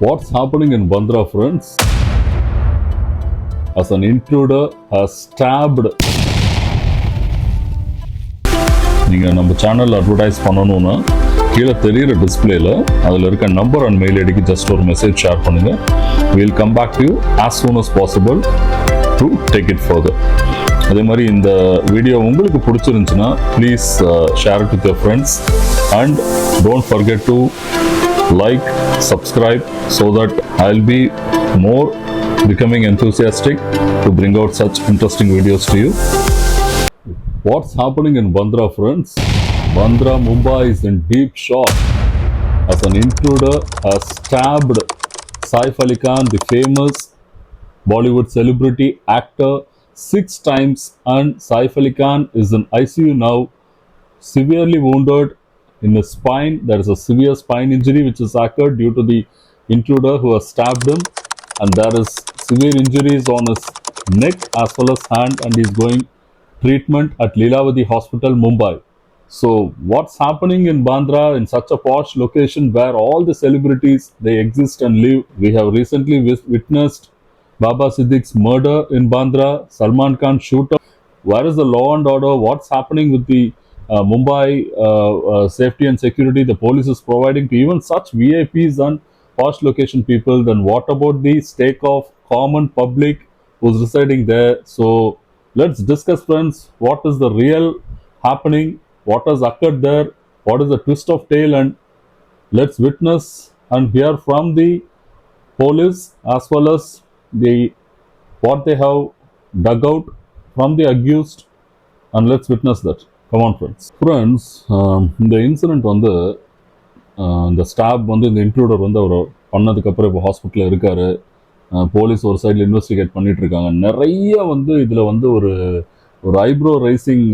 What's happening in Bandra, friends? As an intruder has stabbed. நீங்கள் நம்ம channel advertise பண்ணணும்னா கீழே தெரியிற டிஸ்பிளேல அதில் இருக்க நம்பர் அண்ட் மெயில் ஐடிக்கு ஜஸ்ட் ஒரு மெசேஜ் ஷேர் பண்ணுங்க. Will come back to you as soon as possible to take it further. அதே மாதிரி இந்த வீடியோ உங்களுக்கு பிடிச்சிருந்துச்சுன்னா please share it with your friends and don't forget to like, subscribe so that I'll be more becoming enthusiastic to bring out such interesting videos to you. What's happening in Bandra, friends? Bandra, Mumbai is in deep shock as an intruder has stabbed Saif Ali Khan, the famous Bollywood celebrity actor, 6 times, and Saif Ali Khan is in ICU now, severely wounded in his spine. There is a severe spine injury which is occurred due to the intruder who has stabbed him, and there is severe injuries on his neck as well as hand, and he is going treatment at Leelavati Hospital, Mumbai. So what's happening in Bandra, in such a posh location where all the celebrities they exist and live? We have recently witnessed Baba Siddique's murder in Bandra, Salman Khan shooter. Where is the law and order? What's happening with the Mumbai safety and security the police is providing to even such VIPs and posh location people? Then what about the stake of common public who's residing there? So let's discuss, friends, what is the real happening, what has occurred there, what is the twist of tale, and let's witness and hear from the police as well as the what they have dug out from the accused, and let's witness that. Come on, friends. Friends, இந்த incident வந்து இந்த stop வந்து இந்த intruder வந்து அவர் பண்ணதுக்கப்புறம் இப்போ ஹாஸ்பிட்டலில் இருக்கார். போலீஸ் ஒரு சைடில் இன்வெஸ்டிகேட் பண்ணிட்டு இருக்காங்க. நிறைய வந்து இதில் வந்து ஒரு ஐப்ரோ ரைசிங்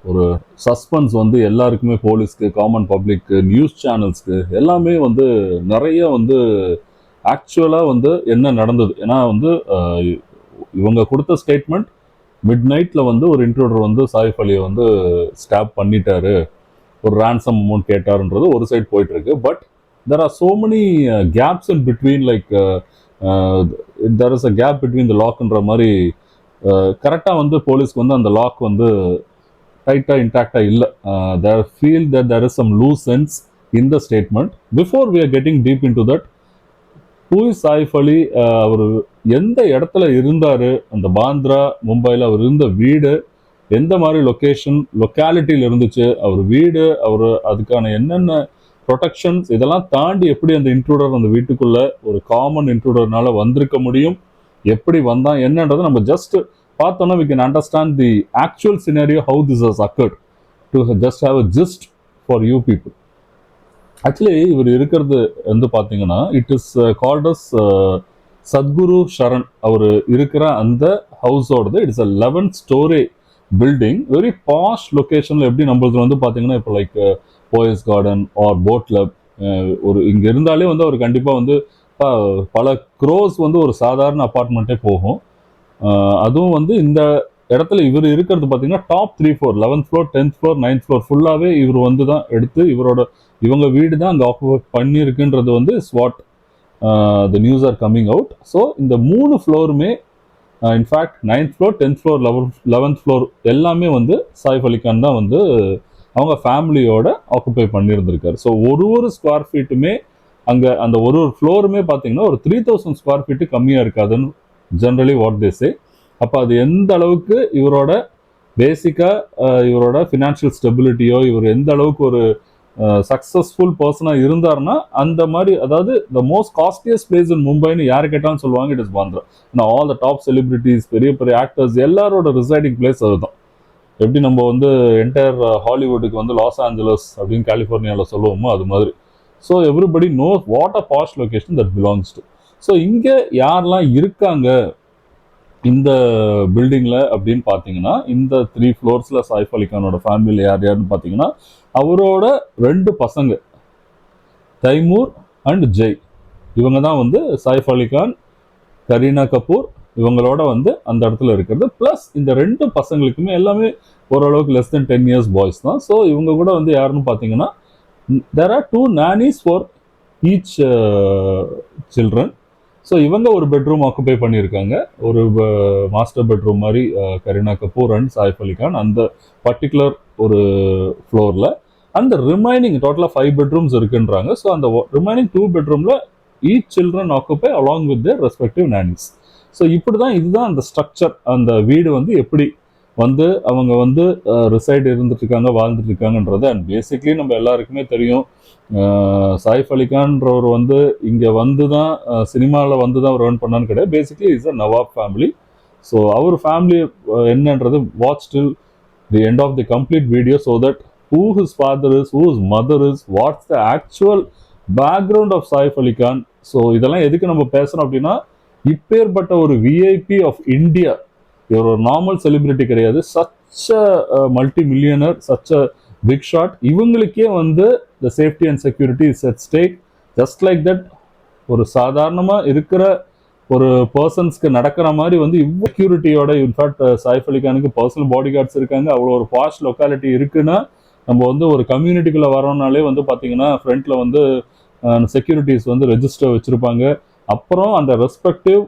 ஒரு சஸ்பென்ஸ் வந்து எல்லாருக்குமே, போலீஸ்க்கு, காமன் பப்ளிக்கு, நியூஸ் சேனல்ஸ்க்கு எல்லாமே வந்து நிறைய வந்து ஆக்சுவலாக வந்து என்ன நடந்தது. ஏன்னா வந்து இவங்க கொடுத்த ஸ்டேட்மெண்ட் மிட் நைட்டில் வந்து ஒரு இன்ட்ரூடர் வந்து சாயிஃப் அலியை வந்து ஸ்டாப் பண்ணிட்டாரு, ஒரு ரேன்சம் அமௌண்ட் கேட்டாருன்றது ஒரு சைடு போயிட்டு இருக்கு. But there are so many gaps in between, like there is a gap between the லாக்ன்ற மாதிரி கரெக்டாக வந்து போலீஸ்க்கு வந்து அந்த லாக் வந்து டைட்டாக இன்டாக்டாக இல்லை. They feel that there is some loose sense in the statement. Before we are getting deep in to that, who is Saif Ali, அவர் எந்த இடத்துல இருந்தார், அந்த பாந்த்ரா மும்பையில் அவர் இருந்த வீடு எந்த மாதிரி லொக்காலிட்டியில் இருந்துச்சு, அவர் வீடு, அவர் அதுக்கான என்னென்ன ப்ரொடெக்ஷன்ஸ், இதெல்லாம் தாண்டி எப்படி அந்த இன்ட்ரூடர் அந்த வீட்டுக்குள்ள ஒரு காமன் இன்ட்ரூடர்னால வந்திருக்க முடியும், எப்படி வந்தான் என்னன்றதை நம்ம ஜஸ்ட் பார்த்தோன்னா we can understand the actual scenario how this has occurred, to just have a gist for you people. Actually இவர் இருக்கிறது வந்து பார்த்தீங்கன்னா it is called as Satguru Sharan. அவர் இருக்கிற அந்த ஹவுஸோடது it's a 11 story building, very posh லொக்கேஷனில். எப்படி நம்மளது வந்து பார்த்தீங்கன்னா இப்போ like Poes Garden or boat club, ஒரு இங்கே இருந்தாலே வந்து அவர் கண்டிப்பாக வந்து பல க்ரோஸ் வந்து ஒரு சாதாரண அப்பார்ட்மெண்ட்டே போகும். அதுவும் வந்து இந்த இடத்துல இவர் இருக்கிறது பார்த்தீங்கன்னா top 3 floor, 11th floor, 10th floor, 9th floor ஃபுல்லாகவே இவர் வந்து தான் எடுத்து இவங்க வீடு தான் அங்கே ஆக்குபை பண்ணியிருக்குன்றது வந்து what the news are coming out. So இந்த 3 ஃப்ளோருமே, in fact 9th floor, 10th floor, 11th floor எல்லாமே வந்து சாயிஃப் அலி கான் தான் வந்து அவங்க ஃபேமிலியோட ஆக்குபை பண்ணியிருந்திருக்காரு. ஸோ ஒரு ஸ்கொயர் ஃபீட்டுமே அங்கே அந்த ஒரு ஃப்ளோருமே பார்த்தீங்கன்னா ஒரு 3000 ஸ்கொயர் ஃபீட்டு கம்மியாக இருக்காதுன்னு ஜென்ரலி வாட் தே சே. அப்போ அது எந்த அளவுக்கு இவரோட பேசிக்காக இவரோட ஃபினான்ஷியல் ஸ்டெபிலிட்டியோ, இவர் எந்த அளவுக்கு ஒரு சக்ஸஸ்ஃபுல் பர்சனாக இருந்தார்னா அந்த மாதிரி, அதாவது the most costliest place in மும்பைன்னு யார் கேட்டாலும் சொல்லுவாங்க இட் இஸ் பாந்த்ரா. ஏன்னா ஆல் த டாப் செலிபிரிட்டிஸ், பெரிய பெரிய ஆக்டர்ஸ் எல்லாரோட ரிசைடிங் பிளேஸ் அதுதான். எப்படி நம்ம வந்து என்டையர் ஹாலிவுட்டுக்கு வந்து லாஸ் ஏஞ்சலஸ் அப்படின்னு கலிஃபோர்னியாவில் சொல்லுவோமோ அது மாதிரி. So everybody knows what a posh location that belongs to. So இங்கே யாரெல்லாம் இருக்காங்க இந்த பில்டிங்கில் அப்படின்னு பார்த்தீங்கன்னா, இந்த 3 floors சாயிஃப் அலி கானோட ஃபேமிலியில் யாருன்னு பார்த்தீங்கன்னா, அவரோட 2 பசங்க தைமூர் அண்ட் ஜெய், இவங்க தான் வந்து சாயிஃப் அலி கான், கரீனா கபூர் இவங்களோட வந்து அந்த இடத்துல இருக்கிறது. ப்ளஸ் இந்த 2 பசங்களுக்குமே எல்லாமே ஓரளவுக்கு லெஸ் தென் 10 years பாய்ஸ் தான். ஸோ இவங்க கூட வந்து யாருன்னு பார்த்தீங்கன்னா, there are 2 nannies for each children. So இவங்க ஒரு பெட்ரூம் ஆக்குபை பண்ணியிருக்காங்க, ஒரு மாஸ்டர் பெட்ரூம் மாதிரி கரீனா கபூர் அண்ட் சாயிஃப் அலி கான் அந்த பர்டிகுலர் ஒரு ஃப்ளோரில். அந்த ரிமைனிங் டோட்டலாக 5 பெட்ரூம்ஸ் இருக்குன்றாங்க. ஸோ அந்த ரிமைனிங் 2 பெட்ரூமில் each children occupy along with their respective Nani's. So இப்படி தான் இதுதான் அந்த ஸ்ட்ரக்சர். அந்த வீடு வந்து எப்படி வந்து அவங்க வந்து ரிசைட் இருந்துட்டு இருக்காங்க, வாழ்ந்துட்டு இருக்காங்கன்றது. அண்ட் பேசிக்லி நம்ம எல்லாருக்குமே தெரியும், சாயிஃப் அலிகான்றவர் வந்து இங்கே வந்து தான் சினிமாவில் வந்து தான் அவர் ஏர்ன் பண்ணான்னு கிடையாது. Basically is a nawab family. So அவர் ஃபேமிலி என்னன்றது watch till the end of the complete video, so that who his father is, who his mother is, what's the actual background of Saif Ali Khan. So இதெல்லாம் எதுக்கு நம்ம பேசுகிறோம் அப்படின்னா, இப்பேற்பட்ட ஒரு VIP of India, இவர் ஒரு நார்மல் செலிபிரிட்டி கிடையாது, such multi millionaire, such a big shot. இவங்களுக்கே வந்து the safety and security is at stake. Just like that ஒரு சாதாரணமாக இருக்கிற ஒரு பர்சன்ஸ்க்கு நடக்கிற மாதிரி வந்து இவ்வளோ செக்யூரிட்டியோட, இன்ஃபேக்ட் சாயிஃப் அலி கானுக்கு பர்சனல் பாடி கார்ட்ஸ் இருக்காங்க. அவ்வளோ ஒரு பாஷ் லொக்காலிட்டி இருக்குன்னா, நம்ம வந்து ஒரு கம்யூனிட்டிக்குள்ளே வரோம்னாலே வந்து பார்த்தீங்கன்னா ஃப்ரண்ட்டில் வந்து செக்யூரிட்டிஸ் வந்து ரெஜிஸ்டர் வச்சுருப்பாங்க. அப்புறம் அந்த ரெஸ்பெக்டிவ்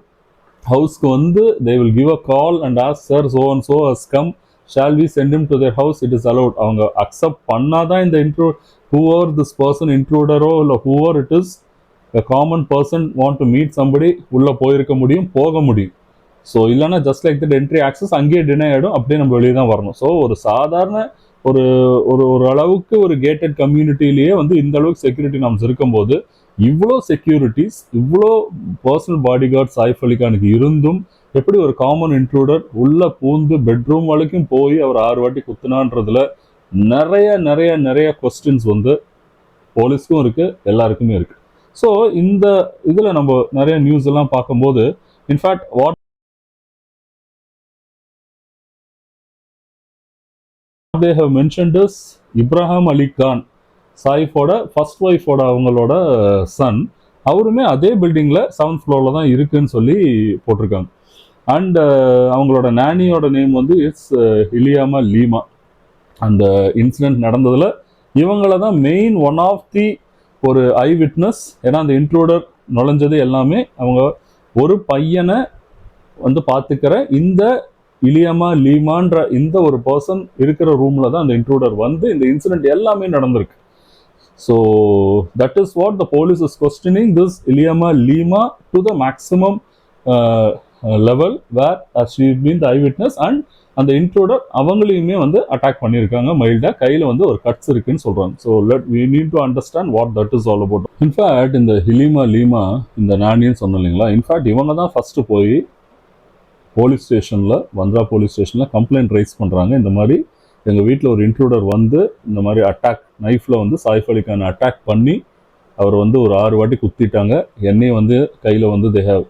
ஹவுஸ்க்கு வந்து they will give a call and ask, sir so and so has come, shall we send him to their house, it is allowed. அவங்க அக்செப்ட் பண்ணாதான் இந்த whoever this person intruder-ஓ இல்லை whoever it is, a common person want to meet somebody, உள்ள போயிருக்க முடியும், போக முடியும். So இல்லைன்னா just like that entry access அங்கேயே டினை ஆகிடும், அப்படியே நம்ம வெளியே தான் வரணும். ஸோ ஒரு சாதாரண ஒரு ஒரு அளவுக்கு ஒரு கேட்டட் கம்யூனிட்டிலேயே வந்து இந்த அளவுக்கு செக்யூரிட்டி நாம்ஸ் இருக்கும்போது, இவ்வளோ செக்யூரிட்டிஸ், இவ்வளோ பர்சனல் பாடி கார்ட் சாயிஃப் அலி கானுக்கு இருந்தும் எப்படி ஒரு காமன் இன்ட்ரூடர் உள்ள பூந்து பெட்ரூம் வரைக்கும் போய் அவர் 6 வாட்டி குத்துனான்றதுல நிறைய நிறைய நிறைய கொஸ்டின்ஸ் வந்து போலீஸ்க்கும் இருக்கு, எல்லாருக்குமே இருக்கு. ஸோ இந்த இதில் நம்ம நிறைய நியூஸ் எல்லாம் பார்க்கும்போது, in fact what they have mentioned is Ibrahim Ali Khan, சாயிஃபோட ஃபர்ஸ்ட் ஒய்ஃபோட அவங்களோட சன், அவருமே அதே பில்டிங்கில் 7th ஃப்ளோரில் தான் இருக்குன்னு சொல்லி போட்டிருக்காங்க. அண்ட் அவங்களோட நானியோட நேம் வந்து இட்ஸ் இலியாமா லீமா. அந்த இன்சிடென்ட் நடந்ததில் இவங்கள தான் மெயின் ஒன் ஆஃப் தி ஒரு ஐ விட்னஸ். ஏன்னா அந்த இன்ட்ரூடர் நுழைஞ்சது எல்லாமே அவங்க ஒரு பையனை வந்து பார்த்துக்கிற இந்த இலியாமா லீமான்ற இந்த ஒரு பர்சன் இருக்கிற ரூமில் தான் அந்த இன்ட்ரூடர் வந்து இந்த இன்சிடென்ட் எல்லாமே நடந்திருக்கு. So that is what the police is questioning this Eliyama Lima to the maximum level where she been the eye witness. And அந்த இன்ட்ரூடர் அவங்களையுமே வந்து அட்டாக் பண்ணியிருக்காங்க மைல்டாக, கையில் வந்து ஒரு கட்ஸ் இருக்குன்னு சொல்கிறாங்க. So we need to understand what that is all about. In fact இந்த இலியாமா லீமா, இந்த நானின்னு சொன்னோம் இல்லைங்களா, இன்ஃபேக்ட் இவங்க தான் ஃபஸ்ட்டு போய் போலீஸ் ஸ்டேஷனில், வந்த்ரா போலீஸ் ஸ்டேஷனில் கம்ப்ளைண்ட் ரைஸ் பண்ணுறாங்க. இந்த மாதிரி எங்கள் வீட்டில் ஒரு இன்ட்ரூடர் வந்து இந்த மாதிரி அட்டாக், நைஃப்பில் வந்து சாயிஃப் அலி கான் அட்டாக் பண்ணி அவர் வந்து ஒரு 6 வாட்டி குத்திட்டாங்க. என்னையும் வந்து கையில் வந்து they have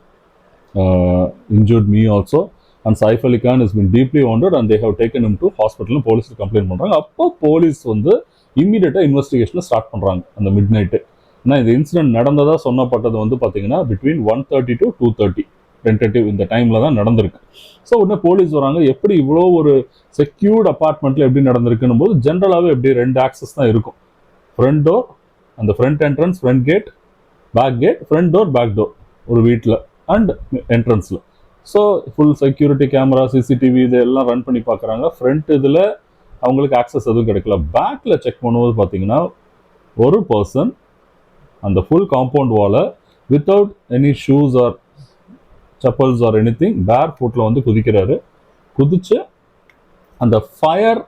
injured me also, and Saif Ali Khan has been deeply wounded and they have taken him to hospital. Police complaint பண்ணுறாங்க. அப்போ போலீஸ் வந்து இம்மீடியட்டாக இன்வெஸ்டிகேஷனை ஸ்டார்ட் பண்ணுறாங்க அந்த மிட் நைட்டு. ஏன்னா இந்த இன்சிடென்ட் நடந்ததாக சொன்னப்பட்டது வந்து பார்த்தீங்கன்னா பிட்வீன் 1:30 to 2:30 டென்டேட்டிவ் இந்த டைமில் தான் நடந்திருக்கு. ஸோ உடனே போலீஸ் வராங்க. எப்படி இவ்வளோ ஒரு செக்யூர்ட் அப்பார்ட்மெண்ட்டில் எப்படி நடந்திருக்குன்னும் போது, ஜென்ரலாகவே எப்படி 2 ஆக்சஸ் தான் இருக்கும். ஃப்ரண்ட் டோர், அந்த front entrance, front gate, back gate, front door, back door ஒரு வீட்டில் அண்ட் என்ட்ரன்ஸில். So full security camera, CCTV இதெல்லாம் ரன் பண்ணி பார்க்குறாங்க. ஃப்ரண்ட் இதில் அவங்களுக்கு ஆக்சஸ் எதுவும் கிடைக்கல. பேக்கில் செக் பண்ணும்போது பார்த்தீங்கன்னா ஒரு பர்சன் அந்த ஃபுல் காம்பவுண்ட் வாலை without any shoes R chappals or any thing, பேர் ஃபுட்டில் வந்து குதிக்கிறாரு. குதிச்சு அந்த ஃபயர்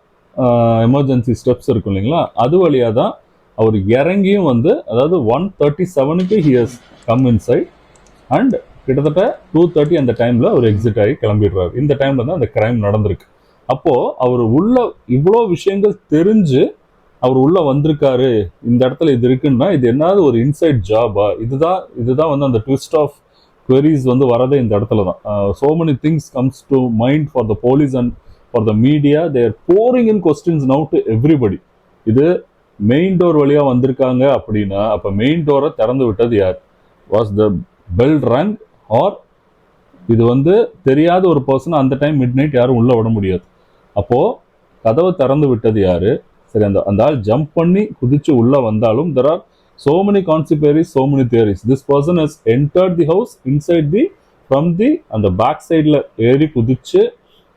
எமர்ஜென்சி ஸ்டெப்ஸ் இருக்கும் இல்லைங்களா, அது வழியாக தான் அவர் இறங்கியும் வந்து, அதாவது 1:37க்கு he has come inside and கிட்டத்தட்ட 2:30 அந்த டைமில் அவர் எக்ஸிட் ஆகி கிளம்பிடுறாரு. இந்த டைமில் தான் அந்த கிரைம் நடந்திருக்கு. அப்போது அவர் உள்ள இவ்வளோ விஷயங்கள் தெரிஞ்சு அவர் உள்ளே வந்திருக்காரு, இந்த இடத்துல இது இருக்குன்னா இது என்னது ஒரு இன்சைட் ஜாபா? இதுதான் வந்து அந்த ட்விஸ்ட் ஆஃப் queries வந்து வரதே இந்த இடத்துல தான். So many things comes to mind for the police and for the media. They are pouring in questions now to everybody. இது மெயின் டோர் வழியாக வந்திருக்காங்க அப்படின்னா, அப்போ மெயின் டோரை திறந்து விட்டது யார்? Was the bell rung or இது வந்து தெரியாத ஒரு பர்சன் அந்த டைம் மிட் நைட் யாரும் உள்ளே விட முடியாது. அப்போது கதவை திறந்து விட்டது யார்? சரி, அந்த ஆள் ஜம்ப் பண்ணி குதிச்சு உள்ளே வந்தாலும் there are so many conspiracies, so many theories. This person has entered the house inside the from the அந்த பேக் சைடில் ஏறி குதிச்சு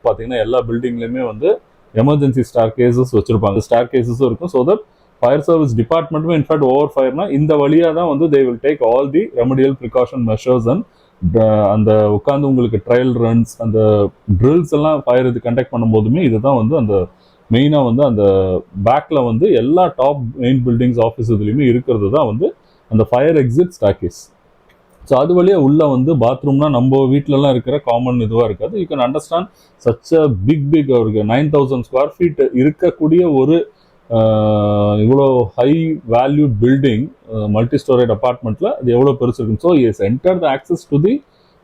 பார்த்தீங்கன்னா எல்லா பில்டிங்லையுமே வந்து எமர்ஜென்சி ஸ்டார் கேசஸ் வச்சிருப்பாங்க, ஸ்டார் கேசஸும் இருக்கும். ஸோ தட் ஃபயர் சர்வீஸ் டிபார்ட்மெண்ட்டுமே இன்ஃபேக்ட் ஓவர் ஃபயர்னா இந்த வழியாக தான் வந்து they will take all the remedial precaution measures and அந்த உட்காந்து உங்களுக்கு ட்ரையல் ரன்ஸ் அந்த ட்ரில்ஸ் எல்லாம் ஃபயர் இது கண்டக்ட் பண்ணும்போதுமே இதுதான் வந்து அந்த மெயினாக வந்து அந்த பேக்கில் வந்து எல்லா டாப் மெயின் பில்டிங்ஸ் ஆஃபீஸ் இதுலையுமே இருக்கிறது தான் வந்து அந்த ஃபயர் எக்ஸிட் ஸ்டார்கேஸ். ஸோ அது வழியாக உள்ள வந்து பாத்ரூம்னா நம்ம வீட்டிலலாம் இருக்கிற காமன் இதுவாக இருக்காது. You can understand such a big ஒரு 9,000 ஸ்கொயர் ஃபீட் இருக்கக்கூடிய ஒரு இவ்வளோ high value building multi storeyed அப்பார்ட்மெண்ட்டில் அது எவ்வளோ பெருசு இருக்கும். So as enter the access to the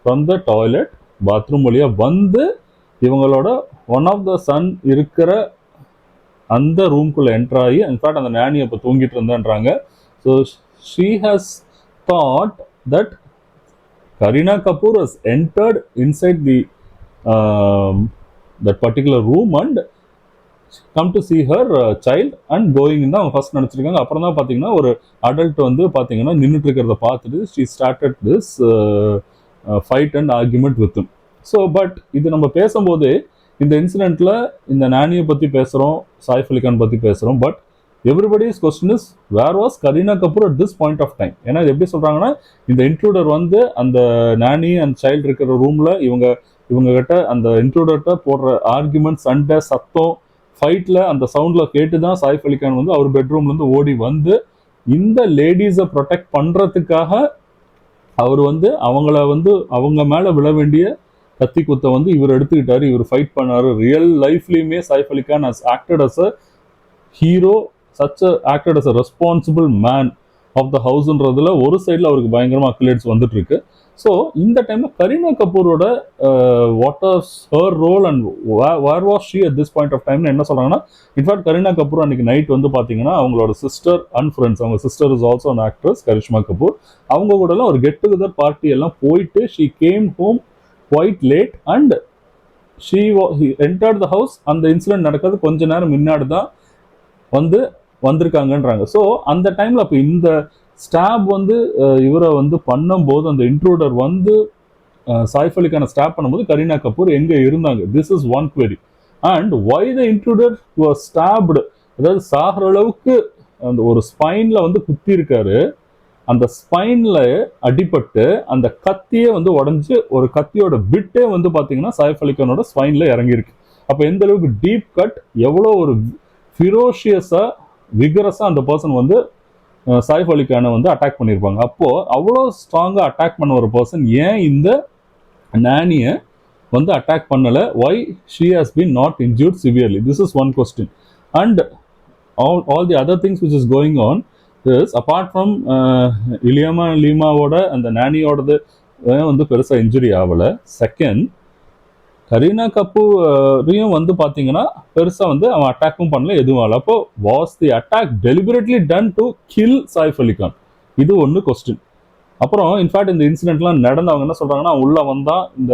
from the toilet bathroom வழியாக வந்து இவங்களோட ஒன் ஆஃப் த சன் இருக்கிற அந்த ரூம்குள்ளே என்டர் ஆகி இன்ஃபேக்ட் அந்த நானி அப்போ தூங்கிட்டு இருந்தான்றாங்க. So she has thought that Kareena Kapoor has entered inside the that particular room and come to see her child and going in தான் ஃபர்ஸ்ட் நினச்சிருக்காங்க. அப்புறம் தான் பார்த்தீங்கன்னா ஒரு அடல்ட் வந்து பார்த்தீங்கன்னா நின்றுட்டு இருக்கிறத பார்த்துட்டு she started this fight and argument with him. So but இது நம்ம பேசும்போது இந்த இன்சிடென்ட்ல இந்த நானியை பற்றி பேசுகிறோம், சாயிஃப் அலி கான் பற்றி பேசுகிறோம். But everybody's question is where was Kareena Kapoor at this point of time. ஏன்னா எப்படி சொல்கிறாங்கன்னா இந்த இன்ட்ரூடர் வந்து அந்த நானி அண்ட் சைல்டு இருக்கிற ரூமில் இவங்க கிட்ட அந்த இன்ட்ரூடர்கிட்ட போடுற ஆர்குமெண்ட் சண்டை சத்தம் ஃபைட்டில் அந்த சவுண்டில் கேட்டு தான் சாயிஃப் அலி கான் வந்து அவர் பெட்ரூம்லேருந்து ஓடி வந்து இந்த லேடிஸை ப்ரொடெக்ட் பண்ணுறதுக்காக அவர் வந்து அவங்கள வந்து அவங்க மேலே விழ வேண்டிய கத்தி குத்தை வந்து இவர் எடுத்துக்கிட்டாரு, இவர் ஃபைட் பண்ணார். ரியல் லைஃப்லேயுமே Saif Ali Khan has acted as a hero, such a acted as a responsible man of the houseன்றதுல ஒரு சைடில் அவருக்கு பயங்கரமாக அக்லேட்ஸ் வந்துட்டு இருக்கு. ஸோ இந்த டைமில் கரீனா கபூரோட what as her role and where was she at this point of டைம்னு என்ன சொல்கிறாங்கன்னா, இன்ஃபேக்ட் கரீனா கபூர் அன்றைக்கி நைட் வந்து பார்த்தீங்கன்னா அவங்களோட சிஸ்டர் அண்ட் ஃப்ரெண்ட்ஸ், அவங்க sister is also an actress Karishma Kapoor, அவங்க கூடலாம் ஒரு கெட் டுகெதர் பார்ட்டி எல்லாம் போயிட்டு she came home quite late and she entered the house. அந்த இன்சிடென்ட் நடக்கிறது கொஞ்ச நேரம் முன்னாடி தான் வந்திருக்காங்கன்றாங்க. ஸோ அந்த டைமில் அப்போ இந்த ஸ்டாப் வந்து இவரை வந்து பண்ணும்போது அந்த இன்ட்ரூடர் வந்து சாயிஃப் அலி கானை ஸ்டாப் பண்ணும்போது கரீனா கபூர் எங்கே இருந்தாங்க? This is one query. And why the intruder was stopped, அதாவது சாகிற அளவுக்கு அந்த ஒரு ஸ்பைனில் வந்து குத்தி இருக்காரு, அந்த ஸ்பைனில் அடிபட்டு அந்த கத்தியே வந்து உடஞ்சி ஒரு கத்தியோட பிட்டே வந்து பார்த்தீங்கன்னா சாயிஃப் அலி கானோட ஸ்பைனில் இறங்கியிருக்கு. அப்போ எந்த அளவுக்கு டீப் கட், எவ்வளோ ஒரு ஃபிரோஷியஸாக விகரஸாக அந்த பர்சன் வந்து சாயிஃப் அலி கானை வந்து அட்டாக் பண்ணியிருப்பாங்க. அப்போது அவ்வளோ ஸ்ட்ராங்காக அட்டாக் பண்ண ஒரு பர்சன் ஏன் இந்த நானியை வந்து அட்டாக் பண்ணலை? Why she has been not injured severely? This is one question. And all the other things which is going on is apart from Eliyama லீமாவோட அந்த நானியோடது வந்து பெருசாக இன்ஜுரி ஆகலை. செகண்ட், கரீனா கபூரையும் வந்து பார்த்தீங்கன்னா பெருசாக வந்து அவன் அட்டாக்கும் பண்ணல, எதுவும் ஆகல. அப்போ was the attack deliberately done to kill Saif Ali Khan? இது ஒன்று கொஸ்டின். அப்புறம் இன்ஃபேக்ட் இந்த இன்சிடென்ட்லாம் நடந்தவங்க என்ன சொல்கிறாங்கன்னா, உள்ளே வந்தால் இந்த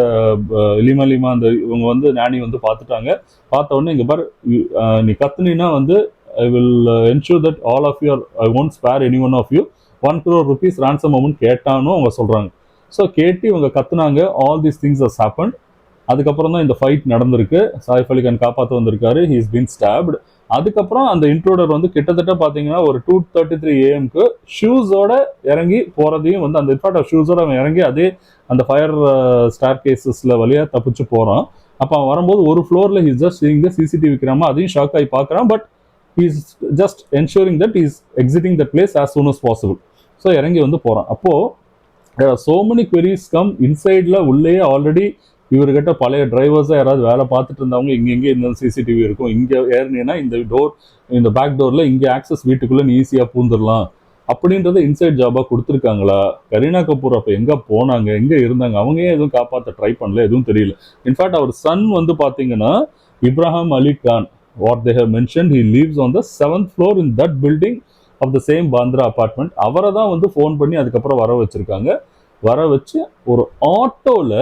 லீமா அந்த இவங்க வந்து நானி வந்து பார்த்துட்டாங்க. பார்த்த உடனே இங்கே பார் நீ கத்துனா வந்து I will ensure that all of your I won't spare any one of you 1 crore rupees ransom amount கேட்டானும் அவங்க சொல்கிறாங்க. ஸோ கேட்டு இவங்க கத்துனாங்க. All these things has happened. அதுக்கப்புறம் தான் இந்த ஃபைட் நடந்திருக்கு. சாயிஃப் அலி கான் காப்பாற்ற வந்திருக்காரு. He is been stopped. அதுக்கப்புறம் அந்த இன்ட்ரூடர் வந்து கிட்டத்தட்ட பார்த்தீங்கன்னா ஒரு 2:33 AM ஷூஸோட இறங்கி போகிறதையும் வந்து அந்த இன்ஃபேக்ட் ஷூஸோட அவன் இறங்கி அதே அந்த ஃபயர் ஸ்டார் கேசஸில் வழியாக தப்பிச்சு போகிறான். அப்போ அவன் வரும்போது ஒரு ஃப்ளோரில் he's just seeing the CCTV camera, அதையும் ஷாக் ஆகி பார்க்குறான். But he's just ensuring that is exiting the place as soon as possible. So இறங்கி வந்து போகிறான். அப்போது சோ மெனி queries கம் இன்சைடில் உள்ளே ஆல்ரெடி இவர்கிட்ட பழைய டிரைவர்ஸாக யாராவது வேலை பார்த்துட்டு இருந்தவங்க இங்கே இந்த சிசிடிவி இருக்கும், இங்கே ஏறினா இந்த டோர் இந்த பேக் டோரில் இங்கே ஆக்சஸ் வீட்டுக்குள்ளே நீ ஈஸியாக பூந்துடலாம் அப்படின்றத இன்சைட் ஜாபாக கொடுத்துருக்காங்களா? கரீனா கபூர் அப்போ எங்கே போனாங்க, எங்கே இருந்தாங்க, அவங்க ஏன் எதுவும் காப்பாற்ற ட்ரை பண்ணல, எதுவும் தெரியல. இன்ஃபேக்ட் அவர் சன் வந்து பார்த்தீங்கன்னா Ibrahim Ali Khan, what they have mention, he lives on the 7th floor in that building of the same Bandra apartment. அவரை தான் வந்து ஃபோன் பண்ணி அதுக்கப்புறம் வர வச்சுருக்காங்க. வர வச்சு ஒரு ஆட்டோவில்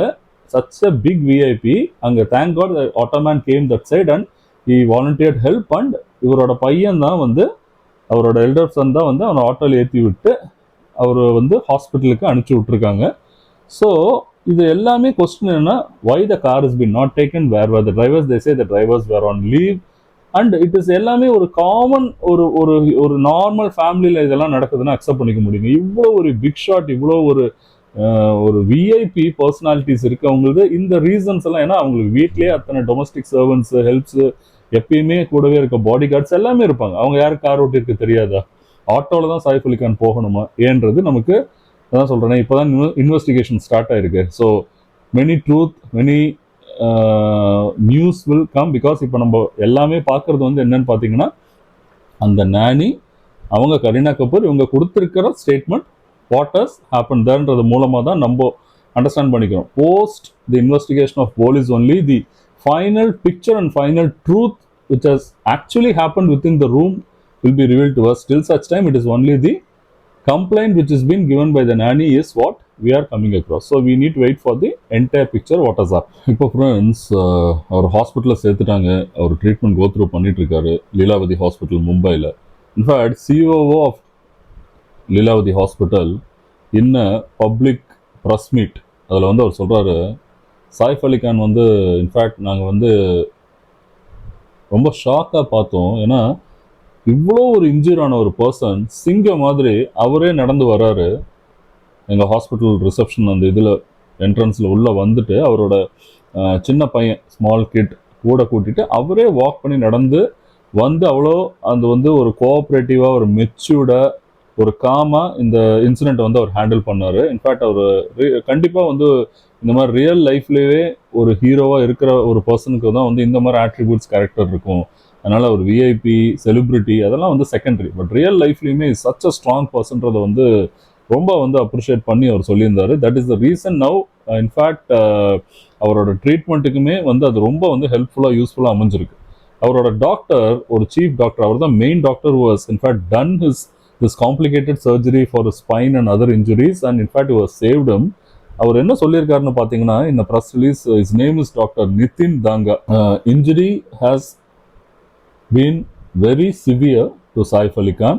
such a big VIP, அங்கே thank God the Ottoman came that side and he volunteered help and இவரோட பையன் தான் வந்து அவரோட எல்டர் சன் தான் வந்து அவனை ஆட்டோவில் ஏற்றி விட்டு அவர் வந்து ஹாஸ்பிட்டலுக்கு அனுப்பிச்சி விட்டுருக்காங்க. ஸோ இது எல்லாமே கொஸ்டின் என்னன்னா, why the car has been not taken, where were the drivers? They say the drivers were on leave. And it is எல்லாமே ஒரு காமன் ஒரு ஒரு ஒரு நார்மல் ஃபேமிலியில் இதெல்லாம் நடக்குதுன்னு அக்செப்ட் பண்ணிக்க முடியுங்க. இவ்வளோ ஒரு பிக் ஷாட், இவ்வளோ ஒரு விஐபி பர்சனாலிட்டிஸ் இருக்கு அவங்களுக்கு. இந்த ரீசன்ஸ் எல்லாம் ஏன்னா அவங்களுக்கு வீட்லேயே அத்தனை டொமஸ்டிக் சர்வன்ஸ், ஹெல்ப்ஸ், எப்பயுமே கூடவே இருக்க பாடி கார்ட்ஸ் எல்லாமே இருப்பாங்க. அவங்க யாரும் கார் ஓட்டிருக்கு தெரியாதா? ஆட்டோவில் தான் சாய்ஃப் அலி கான் போகணுமா ஏன்றது நமக்கு அதான் சொல்கிறேன். இப்போ தான் இன்வெஸ்டிகேஷன் ஸ்டார்ட் ஆயிருக்கு. So many truth, many news will come. Because இப்போ நம்ம எல்லாமே பார்க்கறது வந்து என்னன்னு பார்த்தீங்கன்னா, அந்த நானி அவங்க கரீனா கபூர் இவங்க கொடுத்துருக்கிற ஸ்டேட்மெண்ட் வாட் ஹஸ் ஹேப்பன் தேர்ன்றது மூலமாக தான் நம்ம அண்டர்ஸ்டாண்ட் பண்ணிக்கிறோம். Post the investigation of police only the final picture and final truth which has actually happened within the room will be revealed to us. Till such time it is only the complaint which has been given by the nanny is what we are coming across. So we need to wait for the entire picture what is up. இப்போ friends அவர் ஹாஸ்பிட்டலில் சேர்த்துட்டாங்க. அவர் treatment go through பண்ணிட்டு இருக்காரு Lilavati hospital மும்பையில். In fact COO of Lilavati hospital in a public press meet அதில் வந்து அவர் சொல்கிறாரு, சாய்ஃப் அலி கான் வந்து இன்ஃபேக்ட் நாங்கள் வந்து ரொம்ப ஷாக்காக பார்த்தோம். ஏன்னா இவ்வளோ ஒரு இன்ஜூர் ஆன ஒரு பர்சன் சிங்க மாதிரி அவரே நடந்து வர்றாரு எங்கள் ஹாஸ்பிட்டல் ரிசப்ஷன் அந்த இதில் என்ட்ரன்ஸில் உள்ளே வந்துட்டு அவரோட சின்ன பையன் ஸ்மால் கிட் கூட கூட்டிகிட்டு அவரே வாக் பண்ணி நடந்து வந்து அவ்வளோ அந்த வந்து ஒரு கோஆப்ரேட்டிவாக, ஒரு மெச்சூர்டாக, ஒரு காமாக இந்த இன்சிடெண்ட்டை வந்து அவர் ஹேண்டில் பண்ணார். இன்ஃபேக்ட் அவர் கண்டிப்பாக வந்து இந்த மாதிரி ரியல் லைஃப்லேயே ஒரு ஹீரோவாக இருக்கிற ஒரு பர்சனுக்கு தான் வந்து இந்த மாதிரி ஆட்ரிபியூட்ஸ் கேரக்டர் இருக்கும். அதனால் ஒரு விஐபி, செலிப்ரிட்டி அதெல்லாம் வந்து செகண்டரி. பட் ரியல் லைஃப்லேயுமே சச் அ ஸ்ட்ராங் பர்சன்றதை வந்து ரொம்ப வந்து அப்ரிஷியேட் பண்ணி அவர் சொல்லியிருந்தார். That is the reason now in fact அவரோட ட்ரீட்மெண்ட்டுக்குமே வந்து அது ரொம்ப வந்து ஹெல்ப்ஃபுல்லாக, யூஸ்ஃபுல்லாக அமைஞ்சிருக்கு. அவரோட டாக்டர் ஒரு சீஃப் டாக்டர், அவர் தான் main doctor who has in fact done this complicated surgery for his spine and other injuries and in fact he was saved him. அவர் என்ன சொல்லியிருக்காருன்னு பார்த்தீங்கன்னா, இந்த press release, is name is doctor Nitin Dange. Injury has been very severe to Saif Ali Khan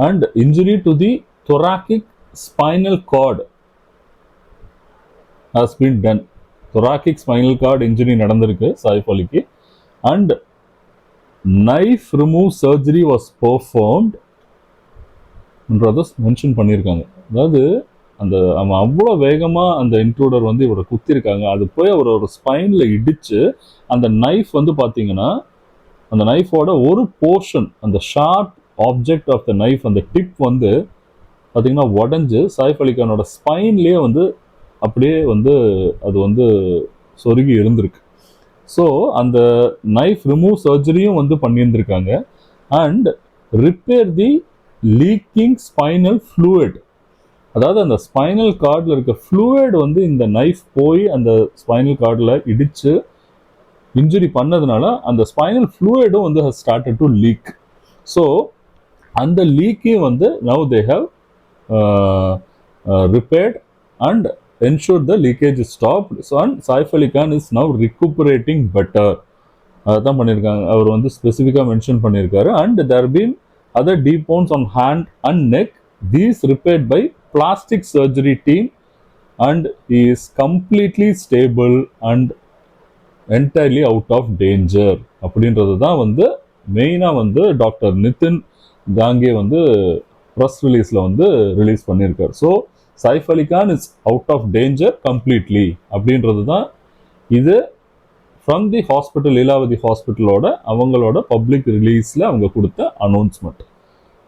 and injury to the thoracic spinal cord has been done. Thoracic spinal cord injury நடந்திருக்கு சாய்ஃப் அலிக்கு and knife remove surgery was performed என்றதை mention பண்ணியிருக்காங்க. அதாவது அந்த அவன் அவ்வளோ வேகமாக அந்த இன்ட்ரூடர் வந்து இவரை குத்திருக்காங்க. அது போய் அவரோட ஸ்பைனில் இடித்து அந்த நைஃப் வந்து பார்த்தீங்கன்னா அந்த நைஃபோட ஒரு போர்ஷன், அந்த sharp object of the knife, அந்த டிப் வந்து பார்த்தீங்கன்னா உடஞ்சி சாய்ஃப் அலி கானோட ஸ்பைன்லேயே வந்து அப்படியே வந்து அது வந்து சொருகி இருந்திருக்கு. ஸோ அந்த நைஃப் ரிமூவ் சர்ஜரியும் வந்து பண்ணியிருந்திருக்காங்க and repair the leaking spinal fluid. அதாவது அந்த ஸ்பைனல் கார்டில் இருக்க ஃப்ளூயிட் வந்து இந்த நைஃப் போய் அந்த ஸ்பைனல் கார்டில் இடித்து இன்ஜுரி பண்ணதுனால அந்த ஸ்பைனல் ஃப்ளூயிடும் வந்து has started to leak. So அந்த லீக்கையும் வந்து now they have repaired and ensured the leakage is stopped. So and Saif Ali Khan is now recuperating better. அதான் பண்ணியிருக்காங்க. அவர் வந்து ஸ்பெசிஃபிக்காக மென்ஷன் பண்ணியிருக்காரு. And there been other deep wounds on hand and neck. These repaired by plastic surgery team and he is completely stable and entirely out of danger. அப்படின்றது தான் வந்து மெயினாக வந்து டாக்டர் நிதின் தாங்கே வந்து ப்ரெஸ் ரிலீஸில் வந்து ரிலீஸ் பண்ணியிருக்காரு. So Saif Ali Khan is out of danger completely அப்படின்றது தான் இது ஃப்ரம் தி ஹாஸ்பிட்டல், லீலாவதி ஹாஸ்பிட்டலோட அவங்களோட பப்ளிக் ரிலீஸில் அவங்க கொடுத்த அனௌன்ஸ்மெண்ட்.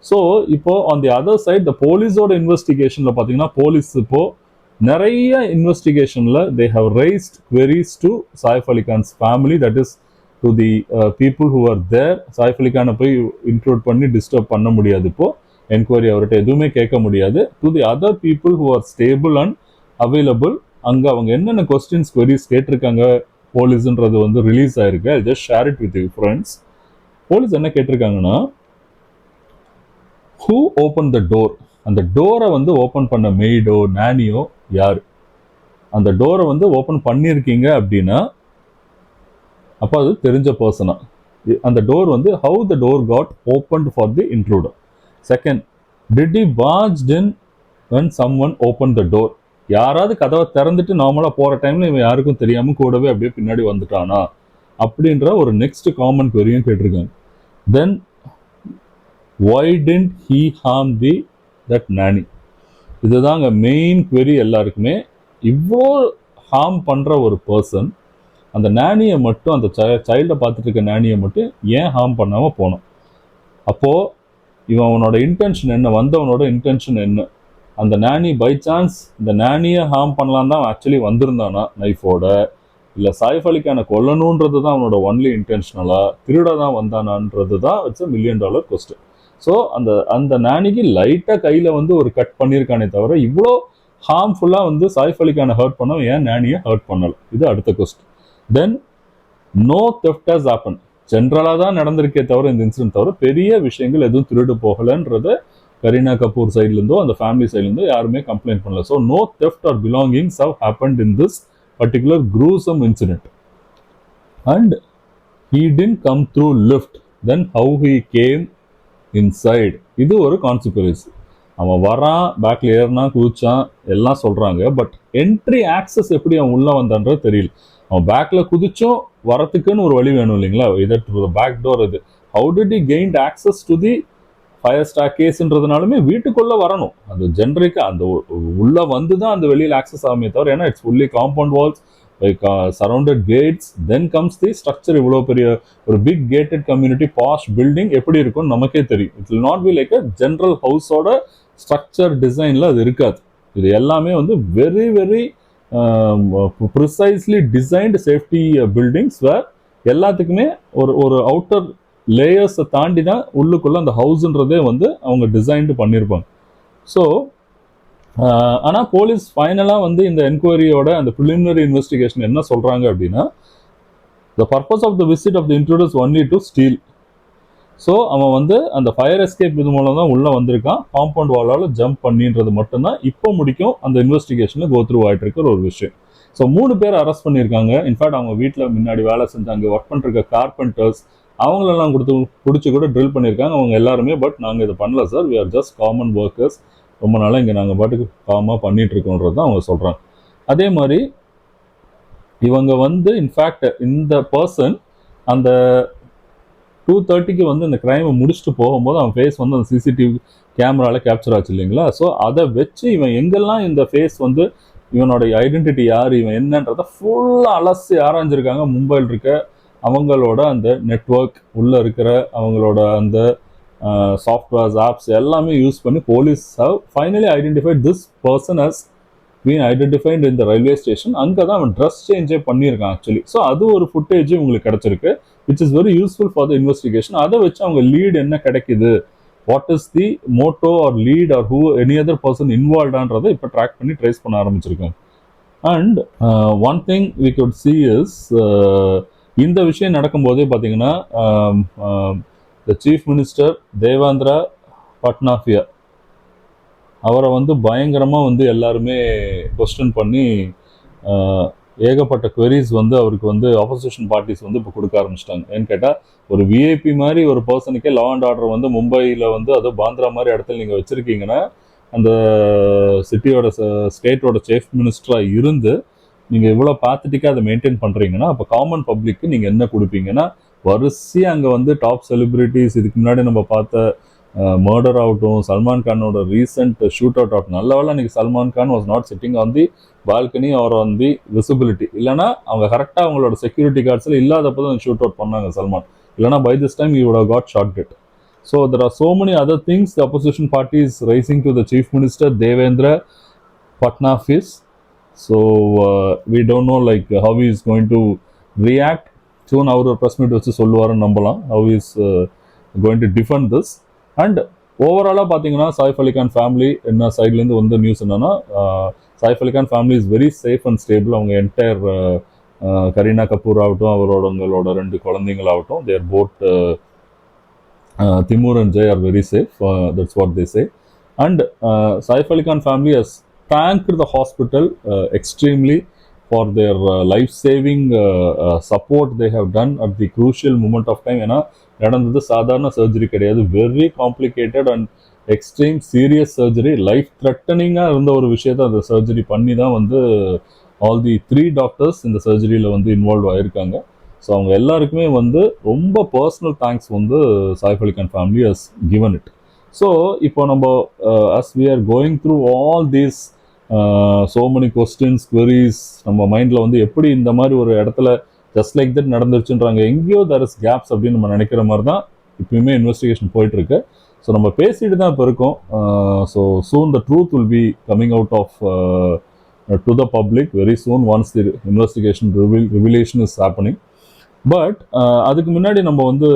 ஸோ இப்போ on the other side the போலீஸோட இன்வெஸ்டிகேஷனில் பார்த்தீங்கன்னா போலீஸ் இப்போ நிறைய இன்வெஸ்டிகேஷனில் they have raised queries to Saif Ali Khan's family, that is to the people who are there. Saif Ali Khan போய் இன்க்ளூட் பண்ணி டிஸ்டர்ப் பண்ண முடியாது, இப்போ என்கொயரி அவர்கிட்ட எதுவுமே கேட்க முடியாது. To the other people who are stable and available, அங்கே அவங்க என்னென்ன கொஸ்டின்ஸ் queries கேட்டிருக்காங்க போலீஸ்ன்றது வந்து ரிலீஸ் ஆயிருக்கு. I just share it with you friends. Police என்ன கேட்டிருக்காங்கன்னா, ஹூ ஓப்பன் த டோர், அந்த டோரை வந்து ஓப்பன் பண்ண மெய்டோ நானியோ யார், அந்த டோரை வந்து ஓப்பன் பண்ணியிருக்கீங்க அப்படின்னா அப்போ அது தெரிஞ்ச பர்சனா, அந்த டோர் வந்து how the door got opened for the intruder. Second, did he barged in when someone opened the door? யாராவது கதவை திறந்துட்டு நார்மலாக போகிற டைமில் இவன் யாருக்கும் தெரியாமல் கூடவே அப்படியே பின்னாடி வந்துட்டானா அப்படின்ற ஒரு நெக்ஸ்ட் காமன் queryயும் கேட்டிருக்காங்க. தென் why didn't he harm that nanny? இதுதாங்க மெயின் query எல்லாருக்குமே. இவ்வளோ ஹார்ம் பண்ணுற ஒரு பர்சன் அந்த நேனியை மட்டும், அந்த சைல்டை பார்த்துட்டு இருக்க நேனியை மட்டும் ஏன் ஹார்ம் பண்ணாமல் போனோம்? அப்போது இவன் அவனோட இன்டென்ஷன் என்ன, வந்தவனோட இன்டென்ஷன் என்ன? அந்த நேனி பை சான்ஸ் இந்த நேனியை ஹார்ம் பண்ணலாம் தான் ஆக்சுவலி வந்திருந்தானா நைஃபோட, இல்லை சாயிஃப் அலி கானை கொல்லணுன்றது தான் அவனோட ஒன்லி இன்டென்ஷனலா, திருட தான் வந்தானான்றது தான் இட்ஸ் $1 million கொஸ்டின். ஸோ அந்த நேனிக்கு லைட்டாக கையில் வந்து ஒரு கட் பண்ணியிருக்கானே தவிர இவ்வளோ ஹார்ம்ஃபுல்லாக வந்து சாயிஃப் அலி கானை ஹர்ட் பண்ண ஏன் நேனியை ஹர்ட் பண்ணலை? இது அடுத்த question. Then no theft has happen. ஜென்ரலாக தான் நடந்திருக்கே தவிர இந்த இன்சிடென்ட் தவிர பெரிய விஷயங்கள் எதுவும் திருடு போகலைன்றத கரீனா கபூர் சைட்லேருந்தோ அந்த ஃபேமிலி சைட்லேருந்தோ யாருமே கம்ப்ளைண்ட் பண்ணல. So no theft or belongings have happened in this particular gruesome incident. And he didn't come through lift. Then how he came inside? இது ஒரு கான்சிக்வன்ஸ். அவன் வரான், பேக்கில் ஏறினா, குதிச்சான், எல்லாம் சொல்கிறாங்க. பட் என்ட்ரி ஆக்சஸ் எப்படி அவன் உள்ளே வந்தான்றது தெரியல. அவன் பேக்கில் குதிச்சும் வரத்துக்குன்னு ஒரு வழி வேணும் இல்லைங்களா, இதர் டு பேக் டோர். இது how did he gained access to the fire ஸ்டார்கேஸ்ன்றதுனாலுமே வீட்டுக்குள்ளே வரணும். அது ஜென்ரிக்காக அந்த உள்ளே வந்து தான் அந்த வெளியில் ஆக்சஸ் ஆகுமே தவிர, ஏன்னா it's fully compound walls, surrounded gates, then comes the structure. இவ்வளோ பெரிய ஒரு big gated community posh building எப்படி இருக்கும்னு நமக்கே தெரியும். It will not be like a general ஹவுஸோட ஸ்ட்ரக்சர் டிசைனில் அது இருக்காது. இது எல்லாமே வந்து very very precisely designed safety buildings where எல்லாத்துக்குமே ஒரு அவுட்டர் லேயர்ஸை தாண்டி தான் உள்ளுக்குள்ளே அந்த ஹவுஸ்ன்றதே வந்து அவங்க டிசைன்டு பண்ணியிருப்பாங்க. ஸோ ஆனால் போலீஸ் ஃபைனலாக வந்து இந்த என்கொயரியோட அந்த ப்ரிலிமினரி இன்வெஸ்டிகேஷன் என்ன சொல்கிறாங்க அப்படின்னா, the purpose of the visit of the intruders only to steal. So அவன் வந்து அந்த ஃபயர் எஸ்கேப் இது மூலம் தான் உள்ளே வந்திருக்கான், காம்பவுண்ட் வாலால் ஜம்ப் பண்ணின்றது மட்டும்தான் இப்போ முடிக்கும் அந்த இன்வெஸ்டிகேஷனில் கோ த்ரூ ஆகிட்டு இருக்கிற ஒரு விஷயம். ஸோ 3 பேர் அரெஸ்ட் பண்ணியிருக்காங்க. இன்ஃபேக்ட் அவங்க வீட்டில் முன்னாடி வேலை செஞ்சாங்க, ஒர்க் பண்ணுற கார்பெண்டர்ஸ், அவங்களெல்லாம் பிடிச்சி கூட ட்ரில் பண்ணியிருக்காங்க அவங்க எல்லாருமே. பட் நாங்கள் இதை பண்ணல sir, we are just common workers, ரொம்ப நாளாக இங்கே நாங்கள் பாட்டுக்கு காமாக பண்ணிகிட்ருக்கோன்றது தான் அவங்க சொல்கிறாங்க. அதே மாதிரி இவங்க வந்து இன்ஃபேக்ட் இந்த பர்சன் அந்த 2:30 வந்து இந்த கிரைமை முடிச்சுட்டு போகும்போது அவன் ஃபேஸ் வந்து அந்த சிசிடிவி கேமராவில் கேப்சர் ஆச்சு இல்லைங்களா. ஸோ அதை வச்சு இவன் எங்கெல்லாம் இந்த ஃபேஸ் வந்து இவனோட ஐடென்டிட்டி யார், இவன் என்னன்றதை ஃபுல்லாக அலசி ஆராய்ஞ்சிருக்காங்க. மும்பையில் இருக்க அவங்களோட அந்த நெட்வொர்க் உள்ளே இருக்கிற அவங்களோட அந்த சாஃப்ட்வேர்ஸ் ஆப்ஸ் எல்லாமே யூஸ் பண்ணி police have finally identified this person has been identified இந்த ரயில்வே ஸ்டேஷன். அங்கே தான் அவன் ட்ரெஸ் சேஞ்சே பண்ணியிருக்கான் ஆக்சுவலி. ஸோ அது ஒரு ஃபுட்டேஜ் உங்களுக்கு கிடச்சிருக்கு, which is very useful for the investigation. அதை வச்சு அவங்க லீட் என்ன கிடைக்குது, what is the motto or lead or who any other person இன்வால்வ்டான்றதை இப்போ ட்ராக் பண்ணி ட்ரேஸ் பண்ண ஆரம்பிச்சிருக்காங்க. And one thing we could see is, இந்த விஷயம் நடக்கும்போதே பார்த்தீங்கன்னா the chief minister Devendra Fadnavis அவரை வந்து பயங்கரமாக வந்து எல்லாருமே கொஸ்டின் பண்ணி ஏகப்பட்ட queries வந்து அவருக்கு வந்து ஆப்போசிஷன் பார்ட்டிஸ் வந்து இப்போ கொடுக்க ஆரம்பிச்சிட்டாங்க. ஏன்னு கேட்டால் ஒரு விஐபி மாதிரி ஒரு பர்சனுக்கே லா அண்ட் ஆர்டர் வந்து மும்பையில் வந்து அதோ பாந்திரா மாதிரி இடத்துல நீங்கள் வச்சுருக்கீங்கன்னா, அந்த சிட்டியோட ஸ்டேட்டோட சீஃப் மினிஸ்டராக இருந்து நீங்கள் இவ்வளோ பேத்தட்டிக்காக அதை மெயின்டைன் பண்ணுறீங்கன்னா, அப்போ காமன் பப்ளிக்கு நீங்கள் என்ன கொடுப்பீங்கன்னா, வரிசையாக அங்கே வந்து டாப் செலிபிரிட்டிஸ், இதுக்கு முன்னாடி நம்ம பார்த்த மர்டர் ஆகட்டும், சல்மான் கானோட ரீசெண்ட் ஷூட் அவுட் ஆகட்டும், நல்ல வேளை அன்றைக்கி Salman Khan was not sitting on the balcony or on the visibility. இல்லைனா அவங்க கரெக்டாக அவங்களோட செக்யூரிட்டி கார்ட்ஸில் இல்லாதப்போ தான் ஷூட் அவுட் பண்ணாங்க சல்மான். இல்லைனா by this time you would have got shot dead. So there are so many other things the opposition parties raising to the chief minister Devendra Fadnavis. So we don't know like how he is going to react. soon அவர் press meet வச்சு சொல்லுவாருன்னு நம்பலாம், how he is going to defend this. And ஓவராலாக பார்த்தீங்கன்னா Saif Ali Khan family என்ன சைட்லேருந்து வந்து news என்னன்னா, Saif Ali Khan family is very safe and stable. அவங்க என்டையர் கரீனா கபூர் ஆகட்டும், அவங்களோட 2 குழந்தைங்களாகட்டும், their both Taimur and Jeh are very safe. That's what they say. And Saif Ali Khan family has thanked the hospital extremely for their life-saving support they have done at the crucial moment of time. ஏன்னா நடந்தது சாதாரண surgery கிடையாது, very complicated and extreme serious surgery, life த்ரெட்டனிங்காக இருந்த ஒரு விஷயத்த அந்த surgery பண்ணி தான் வந்து ஆல் தி 3 டாக்டர்ஸ் இந்த சர்ஜரியில் வந்து இன்வால்வ் ஆகியிருக்காங்க. ஸோ அவங்க எல்லாருக்குமே வந்து ரொம்ப பர்சனல் தேங்க்ஸ் வந்து Saif Ali Khan family has given it. So இப்போ நம்ம as we are going through all these so many questions queries, நம்ம மைண்டில் வந்து எப்படி இந்த மாதிரி ஒரு இடத்துல ஜஸ்ட் லைக் தட் நடந்துருச்சுன்றாங்க, எங்கேயோ தர் இஸ் கேப்ஸ் அப்படின்னு நம்ம நினைக்கிற மாதிரி தான் இப்பயுமே இன்வெஸ்டிகேஷன் போயிட்டுருக்கு. ஸோ நம்ம பேசிட்டு தான் இப்போ இருக்கோம். So soon the truth will be coming out of to the public very soon once the investigation revelation is happening. But அதுக்கு முன்னாடி நம்ம வந்து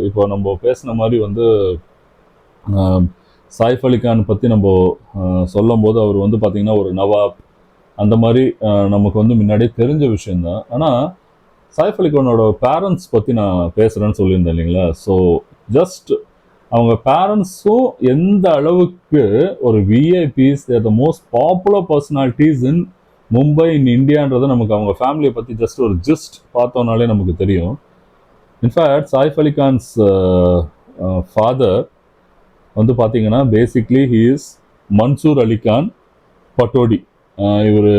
இப்போ நம்ம பேசின மாதிரி வந்து சாயிஃப் அலி கான் பற்றி நம்ம சொல்லும் போது அவர் வந்து பார்த்திங்கன்னா ஒரு நவாப் அந்த மாதிரி நமக்கு வந்து முன்னாடியே தெரிஞ்ச விஷயந்தான். ஆனால் சாயிஃப் அலி கானோட பேரண்ட்ஸ் பற்றி நான் பேசுகிறேன்னு சொல்லியிருந்தேன் இல்லைங்களா. ஸோ ஜஸ்ட் அவங்க பேரண்ட்ஸும் எந்த அளவுக்கு ஒரு VIPs, the most popular personalities in Mumbai in இந்தியான்றது நமக்கு அவங்க ஃபேமிலியை பற்றி ஜஸ்ட் ஒரு ஜிஸ்ட் பார்த்தோன்னாலே நமக்கு தெரியும். In fact Saif Ali cons father வந்து பார்த்தீங்கன்னா basically he is Mansoor Ali Khan Pataudi. இவர்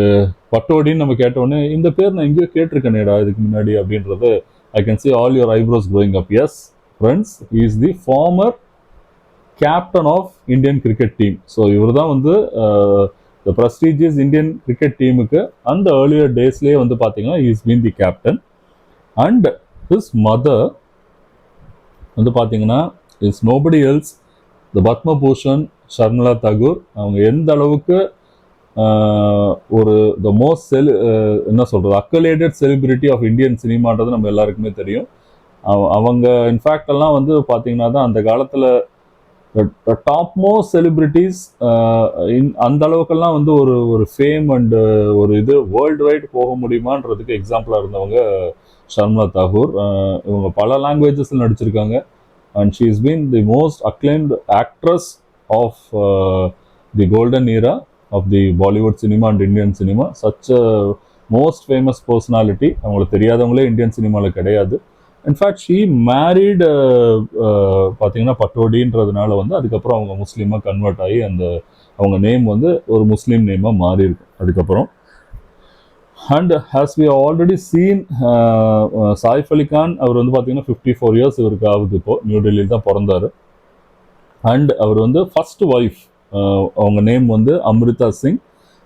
பட்டோடின்னு நம்ம கேட்டோடனே இந்த பேர் நான் எங்கேயோ கேட்டிருக்கேனேடா இதுக்கு முன்னாடி அப்படின்றது I can see all your eyebrows growing up. Yes friends, he is the former captain of Indian cricket team. So இவர் தான் வந்து த ப்ரெஸ்டீஜியஸ் இந்தியன் கிரிக்கெட் டீமுக்கு அந்த ஏர்லியர் டேஸ்லேயே வந்து பார்த்தீங்கன்னா he is been the captain. And his mother வந்து பார்த்தீங்கன்னா is nobody else the Padma Bhushan Sharmila Tagore. அவங்க எந்த அளவுக்கு ஒரு த மோஸ்ட் என்ன சொல்கிறது அக்கலேட்டட் செலிபிரிட்டி ஆஃப் இந்தியன் சினிமான்றது நம்ம எல்லாருக்குமே தெரியும். அவங்க இன்ஃபேக்ட் எல்லாம் வந்து பார்த்தீங்கன்னா தான் அந்த காலத்தில் டாப் மோஸ்ட் செலிபிரிட்டிஸ் அந்த அளவுக்கெல்லாம் வந்து ஒரு ஃபேம் அண்டு ஒரு இது வேர்ல்டு வைட் போக முடியுமான்றதுக்கு எக்ஸாம்பிளாக இருந்தவங்க ஷர்மிளா தாகூர். இவங்க பல லாங்குவேஜஸில் நடிச்சிருக்காங்க. And she is been the most acclaimed actress of the golden era of the Bollywood cinema and Indian cinema. Such most famous personality. அவங்களுக்கு தெரியாதவங்களே இந்தியன் சினிமாவில் கிடையாது. இன்ஃபேக்ட் ஷீ மேரீட் பார்த்தீங்கன்னா பட்டோடின்றதுனால வந்து அதுக்கப்புறம் அவங்க முஸ்லீமாக கன்வெர்ட் ஆகி அந்த அவங்க நேம் வந்து ஒரு முஸ்லீம் நேமாக மாறி இருக்கும் அதுக்கப்புறம். And has we already seen Saif Ali Khan அவர் வந்து பார்த்தீங்கன்னா 54 இயர்ஸ் இவருக்கு ஆகுது. இப்போது நியூ டெல்லியில் தான் பிறந்தார். அண்ட் அவர் வந்து ஃபர்ஸ்ட் ஒய்ஃப் அவங்க நேம் வந்து அம்ரிதா சிங்.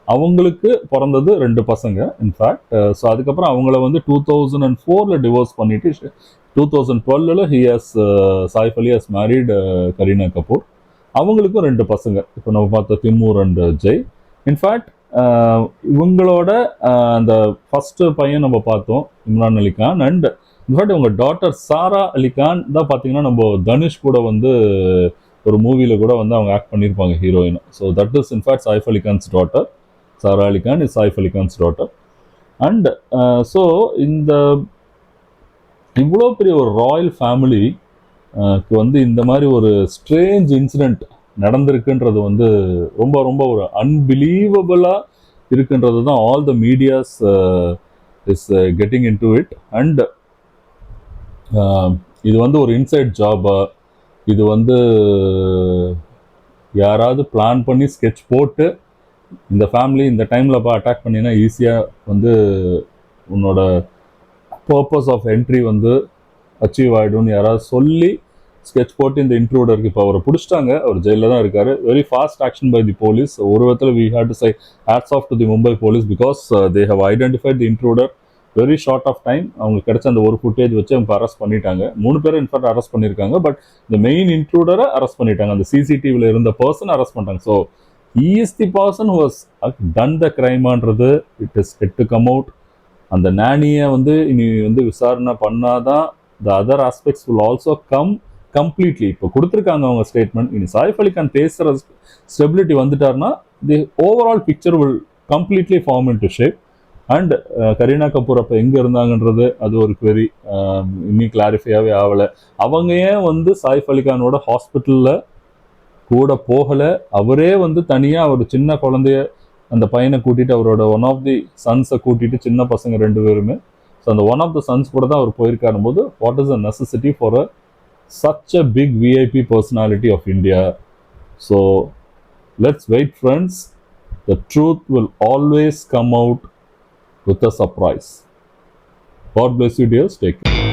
அவங்களுக்கு பிறந்தது 2 பசங்க இன்ஃபேக்ட். ஸோ அதுக்கப்புறம் அவங்கள வந்து 2004 டிவோர்ஸ் பண்ணிட்டு 2012 சாயிஃப் அலி ஹஸ் மேரிட் கரீனா கபூர். அவங்களுக்கும் 2 பசங்க. இப்போ நம்ம பார்த்த திமூர் அண்ட் ஜெய். இன்ஃபேக்ட் இவங்களோட அந்த ஃபர்ஸ்ட் பையன் நம்ம பார்த்தோம் இம்ரான் அலி கான். அண்ட் இன்ஃபேக்ட் இவங்க டாட்டர் சாரா அலி கான் தான் பார்த்தீங்கன்னா நம்ம தனுஷ் கூட வந்து ஒரு மூவியில் கூட வந்து அவங்க ஆக்ட் பண்ணியிருப்பாங்க heroine. So that is in fact Saif Ali Khan's daughter. Sara Ali Khan is Saif Ali Khan's daughter. And so இந்த இவ்வளோ பெரிய ஒரு ராயல் ஃபேமிலி வந்து இந்த மாதிரி ஒரு ஸ்ட்ரேஞ்ச் இன்சிடெண்ட் நடந்திருக்குன்றது வந்து ரொம்ப ரொம்ப ஒரு அன்பிலீவபிளாக இருக்குன்றது தான் all the medias is getting in to it. And இது வந்து ஒரு இன்சைட் ஜாபா, இது வந்து யாராவது பிளான் பண்ணி ஸ்கெட்ச் போட்டு இந்த ஃபேமிலி இந்த டைமில் அட்டாக் பண்ணினா ஈஸியாக வந்து உன்னோட பர்பஸ் ஆஃப் என்ட்ரி வந்து அச்சீவ் ஆகிடும்னு யாராவது சொல்லி ஸ்கெட்ச் போட்டு இந்த இன்ட்ரூடருக்கு இப்போ அவரை பிடிச்சிட்டாங்க. அவர் ஜெயிலில் தான் இருக்காரு. Very fast action by the police. ஒரு விதத்தில் we have to say hats off to the Mumbai police because they have identified the intruder very short of time. அவங்களுக்கு கிடைச்ச அந்த ஒரு ஃபுட்டேஜ் வச்சு அவங்க அரெஸ்ட் பண்ணிட்டாங்க. 3 பேரை இன்ஃபேக்ட் அரெஸ்ட் பண்ணியிருக்காங்க. பட் இந்த மெயின் இன்ட்ரூடரை அரெஸ்ட் பண்ணிட்டாங்க. அந்த சிசிடிவியில் இருந்த பர்சன் அரெஸ்ட் பண்ணிட்டாங்க. So he is the person who has done the crime ஆன்றது it is yet to come out. அந்த நானியை வந்து இனி வந்து விசாரணை பண்ணாதான் the other aspects will also come completely. இப்போ கொடுத்துருக்காங்க அவங்க ஸ்டேட்மெண்ட். இனி சாயிஃப் அலி கான் பேசுகிற ஸ்டெபிலிட்டி வந்துட்டார்னா the overall picture will completely form in to shape. And Kareena Kapoor அப்போ எங்கே இருந்தாங்கன்றது அது ஒரு query இன்னும் கிளாரிஃபையாகவே ஆகலை. அவங்க ஏன் வந்து சாயிஃப் அலி கானோட ஹாஸ்பிட்டலில் கூட போகலை, அவரே வந்து தனியாக ஒரு சின்ன குழந்தைய அந்த பையனை கூட்டிகிட்டு அவரோட ஒன் ஆஃப் தி சன்ஸை கூட்டிகிட்டு சின்ன பசங்க 2 பேருமே ஸோ அந்த ஒன் ஆஃப் த சன்ஸ் கூட தான் அவர் போயிருக்காரும் போது what is the necessity for a such a big VIP personality of India. So let's wait, friends. The truth will always come out with a surprise. God bless you, dears. Take care.